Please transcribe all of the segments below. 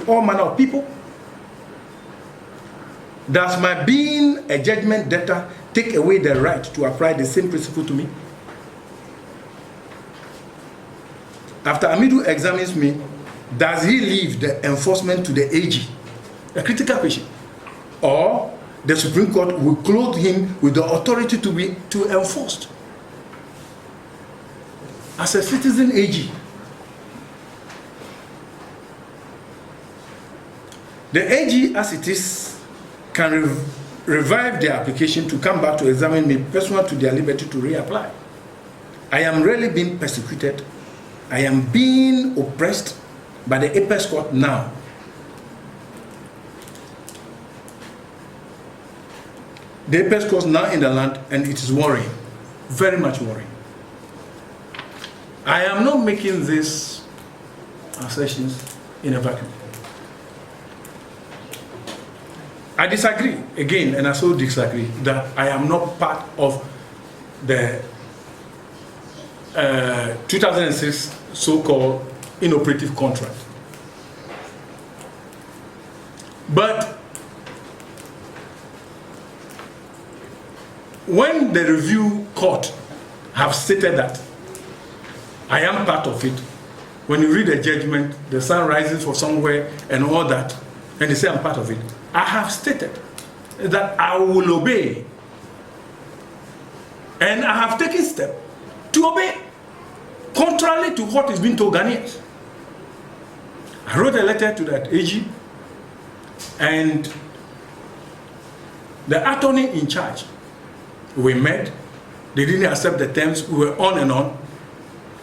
all manner of people? Does my being a judgment debtor take away the right to apply the same principle to me? After Amidu examines me, does he leave the enforcement to the AG? A critical question. Or the Supreme Court will clothe him with the authority to enforce. As a citizen AG, the AG as it is can revive their application to come back to examine me pursuant to their liberty to reapply. I am really being persecuted. I am being oppressed by the apex court now. The apex court is now in the land, and it is worrying, very much worrying. I am not making these assertions in a vacuum. I disagree, again, and I so disagree, that I am not part of the 2006 so-called inoperative contract. But when the review court have stated that I am part of it, when you read the judgment, the sun rises from somewhere and all that, and they say I'm part of it, I have stated that I will obey. And I have taken steps to obey, contrary to what is being told Ghanaians. I wrote a letter to that AG, and the attorney in charge, we met, they didn't accept the terms, we were on,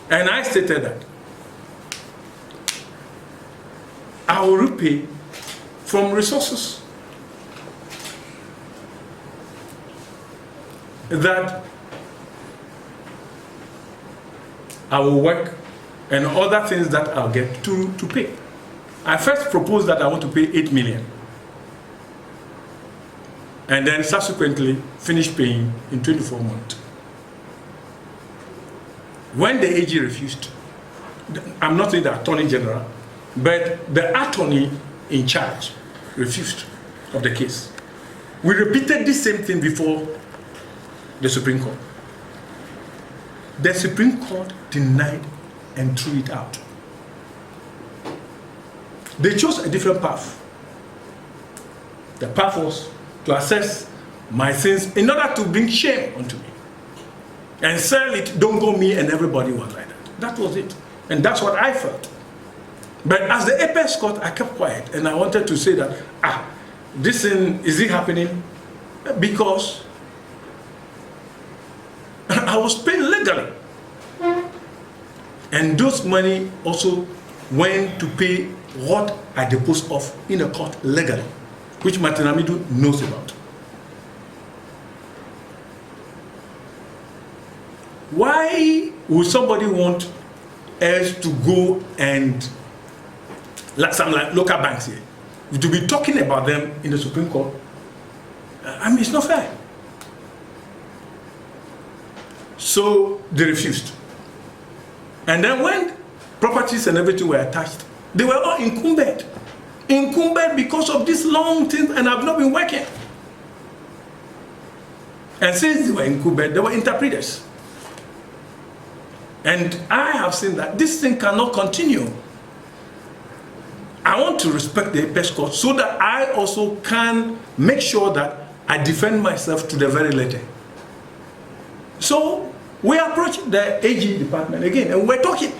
and I stated that I will repay from resources that I will work and other things that I'll get to pay. I first proposed that I want to pay 8 million and then subsequently finish paying in 24 months. When the AG refused, I'm not saying the Attorney General, but the attorney in charge refused of the case. We repeated the same thing before the Supreme Court. The Supreme Court denied and threw it out. They chose a different path. The path was to assess my sins in order to bring shame onto me and sell it, don't go me, and everybody was like that. That was it. And that's what I felt. But as the apex court, I kept quiet, and I wanted to say that, this thing, is it happening? Because I was paid legally. And those money also went to pay what I disposed of in a court legally, which Martin Amidu knows about. Why would somebody want us to go and, like some local banks here, to be talking about them in the Supreme Court? I mean, it's not fair. So they refused. And then when properties and everything were attached, they were all incumbent. Incumbent because of this long thing, and I've not been working. And since they were incumbent, they were interpreters. And I have seen that this thing cannot continue. I want to respect the apex court so that I also can make sure that I defend myself to the very letter. So we approached the AG department again, and we're talking.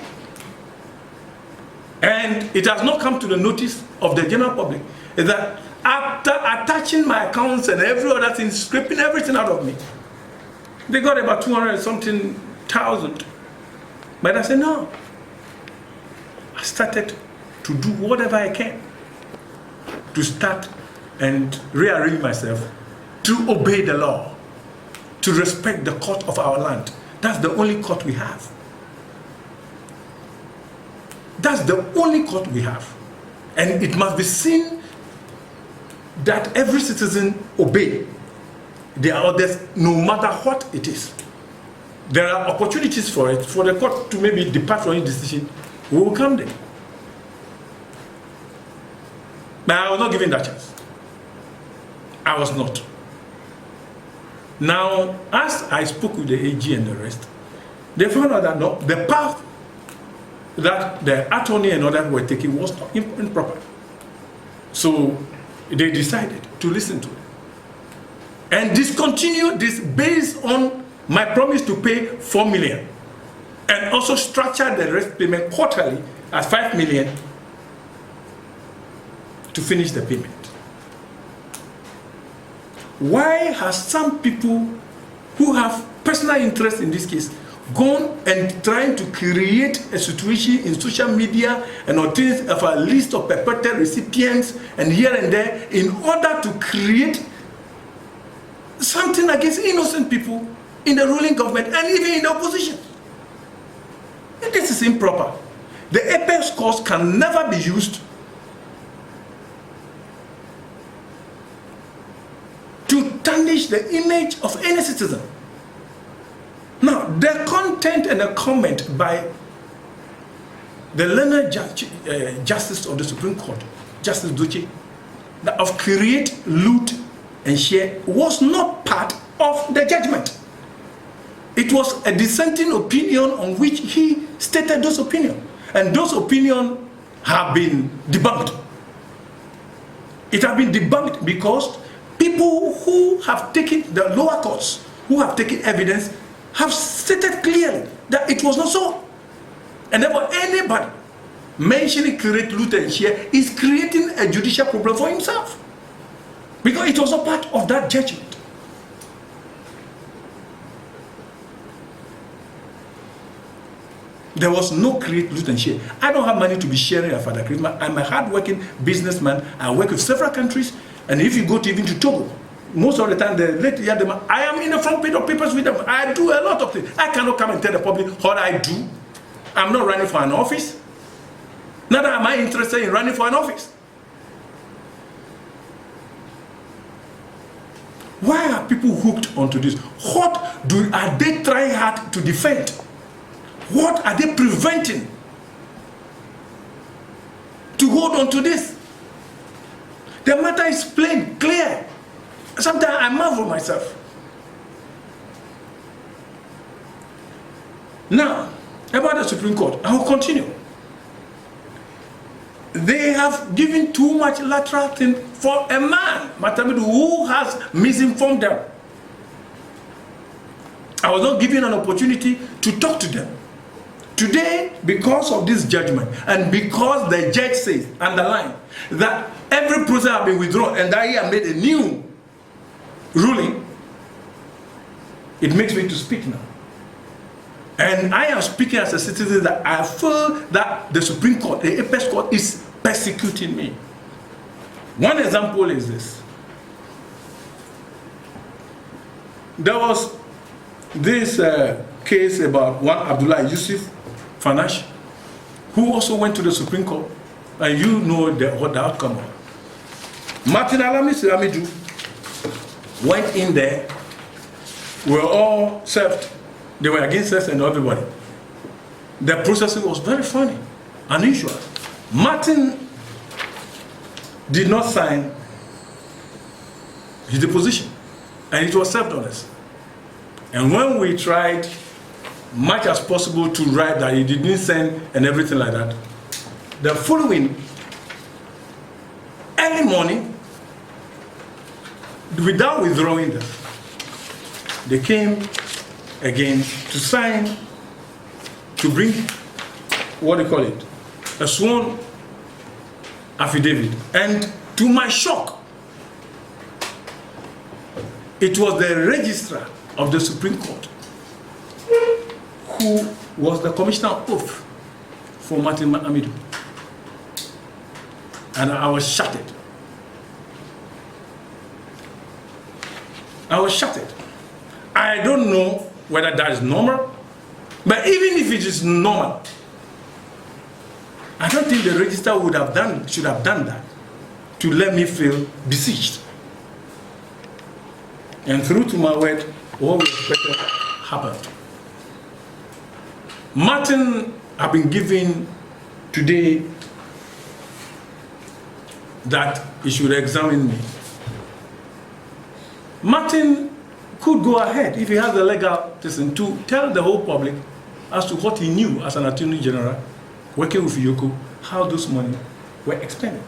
And it has not come to the notice of the general public that after attaching my accounts and every other thing, scraping everything out of me, they got about 200-something thousand. But I said, no. I started to do whatever I can to start and rearrange myself to obey the law, to respect the court of our land. That's the only court we have. That's the only court we have. And it must be seen that every citizen obey their orders, no matter what it is. There are opportunities for it, for the court to maybe depart from its decision. We will come there. But I was not given that chance. I was not. Now, as I spoke with the AG and the rest, they found out that no, the path that the attorney and others were taking was not improper. So they decided to listen to it and discontinue this based on my promise to pay 4 million and also structure the rest payment quarterly at 5 million to finish the payment. Why has some people who have personal interest in this case gone and trying to create a situation in social media and obtain a list of perpetrated recipients and here and there in order to create something against innocent people in the ruling government and even in the opposition? And this is improper. The apex courts can never be used to tarnish the image of any citizen. Now, the content and the comment by the learned Justice of the Supreme Court, Justice Duce, of create, loot, and share was not part of the judgment. It was a dissenting opinion on which he stated those opinions. And those opinions have been debunked. It has been debunked because people who have taken, the lower courts, who have taken evidence, have stated clearly that it was not so. And therefore, anybody mentioning create, loot, and share is creating a judicial problem for himself. Because it was not part of that judgment. There was no create, loot, and share. I don't have money to be sharing at Father Christmas. I'm a hard-working businessman. I work with several countries. And if you go to even to Togo, most of the time, I am in the front page of papers with them. I do a lot of things. I cannot come and tell the public what I do. I'm not running for an office. Neither am I interested in running for an office. Why are people hooked onto this? What are they trying hard to defend? What are they preventing to hold on to this? The matter is plain, clear. Sometimes I marvel myself. Now, about the Supreme Court, I will continue. They have given too much lateral thing for a man, Amidu, who has misinformed them. I was not given an opportunity to talk to them. Today, because of this judgment, and because the judge says, underline, that every process has been withdrawn and that he has made a new ruling, it makes me to speak now. And I am speaking as a citizen that I feel that the Supreme Court, the apex court, is persecuting me. One example is this. There was this case about one Abdullah Yusuf Fanash, who also went to the Supreme Court, and you know what the outcome was. Martin Amidu went in there, were all served. They were against us and everybody. The process was very funny, unusual. Martin did not sign his deposition, and it was served on us. And when we tried much as possible to write that he didn't send and everything like that, the following early morning, without withdrawing them, they came again to sign, to bring, what do you call it, a sworn affidavit. And to my shock, it was the registrar of the Supreme Court who was the commissioner of oath for Martin Amidu. And I was shattered. I was shattered. I don't know whether that is normal, but even if it is normal, I don't think the registrar should have done that to let me feel besieged. And through to my word, what we expected happened. Martin have been given today that he should examine me. Martin could go ahead, if he has the legal person, to tell the whole public as to what he knew as an Attorney General, working with Yoko, how those money were expended.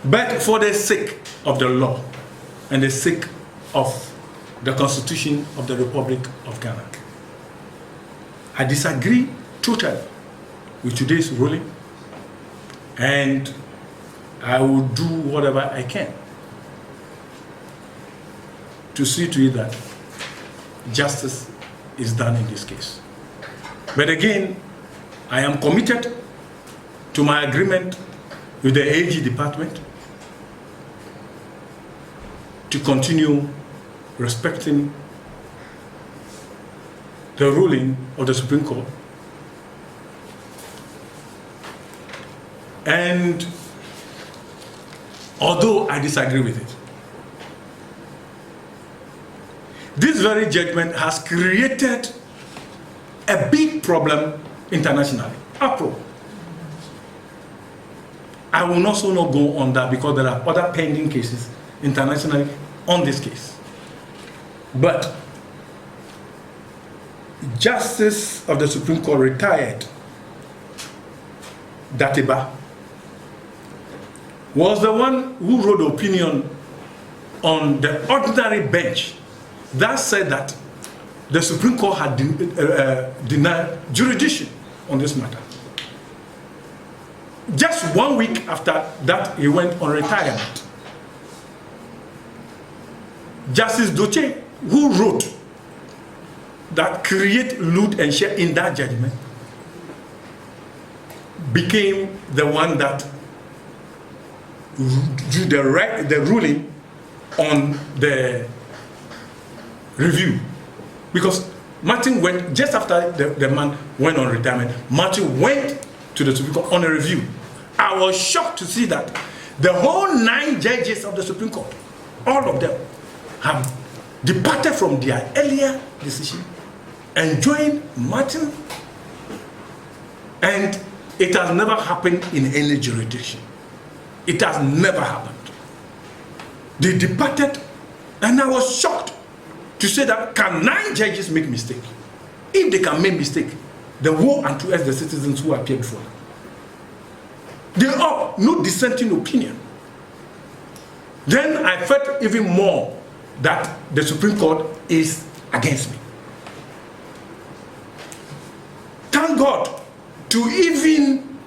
But for the sake of the law and the sake of the Constitution of the Republic of Ghana, I disagree totally with today's ruling, and I will do whatever I can to see to it that justice is done in this case. But again, I am committed to my agreement with the AG department to continue respecting the ruling of the Supreme Court, and although I disagree with it, this very judgment has created a big problem internationally. Uproar. I will also not go on that because there are other pending cases internationally on this case. But Justice of the Supreme Court retired Datiba was the one who wrote the opinion on the ordinary bench that said that the Supreme Court had denied jurisdiction on this matter. Just 1 week after that, he went on retirement. Justice Doche, who wrote that create, loot, and share in that judgment, became the one that drew the ruling on the review. Because Martin went, just after the man went on retirement, Martin went to the Supreme Court on a review. I was shocked to see that the whole 9 judges of the Supreme Court, all of them, have departed from their earlier decision and joined Martin, and it has never happened in any jurisdiction. It has never happened. They departed, and I was shocked to say that, can 9 judges make mistake? If they can make mistake, then woe unto us the citizens who appear before them. They are no dissenting opinion. Then I felt even more that the Supreme Court is against me. Thank God to even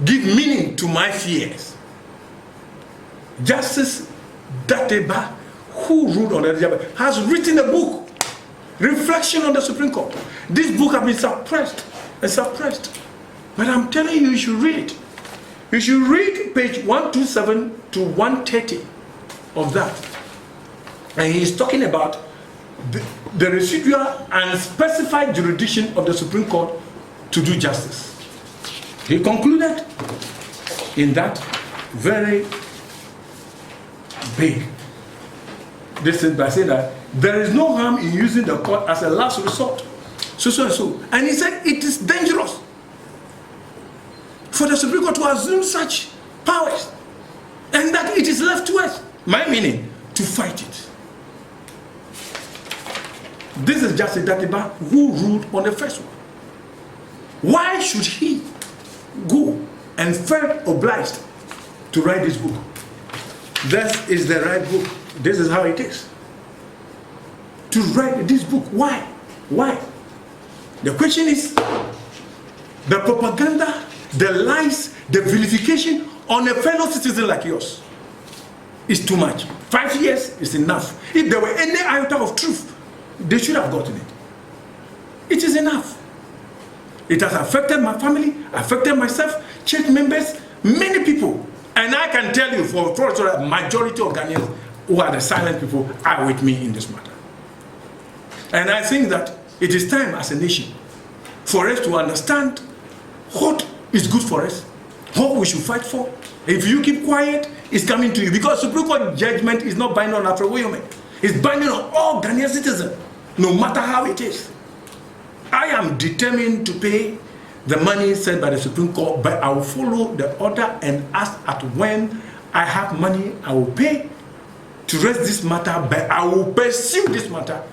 give meaning to my fears. Justice Dateba, who ruled on the has written a book, Reflection on the Supreme Court. This book has been suppressed and suppressed. But I'm telling you, you should read it. You should read page 127 to 130 of that. And he's talking about the residual and specified jurisdiction of the Supreme Court to do justice. He concluded in that very big distance by saying that there is no harm in using the court as a last resort. So and so. And he said it is dangerous for the Supreme Court to assume such powers, and that it is left to us, my meaning, to fight it. This is Justice Datiba who ruled on the first one. Why should he go and felt obliged to write this book? This is the right book. This is how it is. To write this book. Why? Why? The question is, the propaganda, the lies, the vilification on a fellow citizen like yours is too much. 5 years is enough. If there were any iota of truth, they should have gotten it. It is enough. It has affected my family, affected myself, church members, many people. And I can tell you for a majority of Ghanaians who are the silent people are with me in this matter. And I think that it is time as a nation for us to understand what is good for us, what we should fight for. If you keep quiet, it's coming to you. Because Supreme Court judgment is not binding on Alfred Woyome. It's binding on all Ghanaian citizens, no matter how it is. I am determined to pay the money said by the Supreme Court, but I will follow the order and ask at when I have money, I will pay to raise this matter, but I will pursue this matter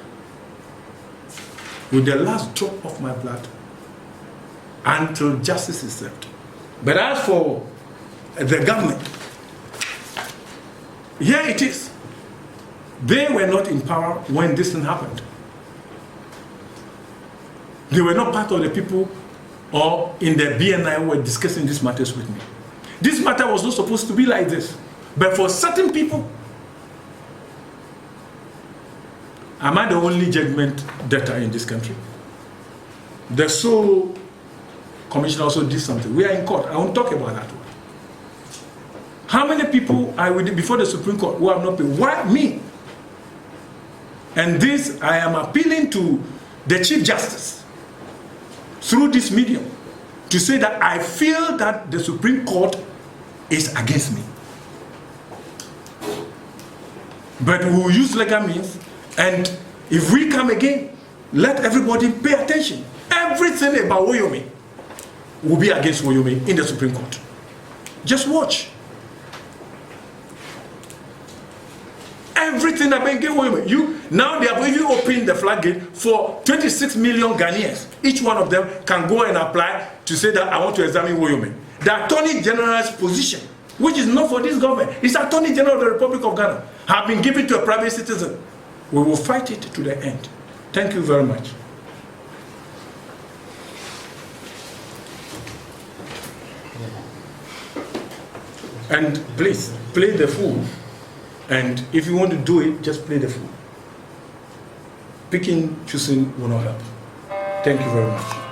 with the last drop of my blood until justice is served. But as for the government, here it is. They were not in power when this thing happened. They were not part of the people or in the BNI who were discussing these matters with me. This matter was not supposed to be like this. But for certain people, am I the only judgment debtor in this country? The sole commissioner also did something. We are in court. I won't talk about that one. How many people are with before the Supreme Court who have not paid? Why me? And this, I am appealing to the Chief Justice through this medium to say that I feel that the Supreme Court is against me. But we will use legal means, and if we come again, let everybody pay attention. Everything about Woyome will be against Woyome in the Supreme Court. Just watch. Everything about Woyome. Now they have even opened the floodgate for 26 million Ghanaians. Each one of them can go and apply to say that I want to examine Woyome. The Attorney General's position, which is not for this government, it's Attorney General of the Republic of Ghana, have been given to a private citizen. We will fight it to the end. Thank you very much. And please, play the fool. And if you want to do it, just play the fool. Picking, choosing will not help. Thank you very much.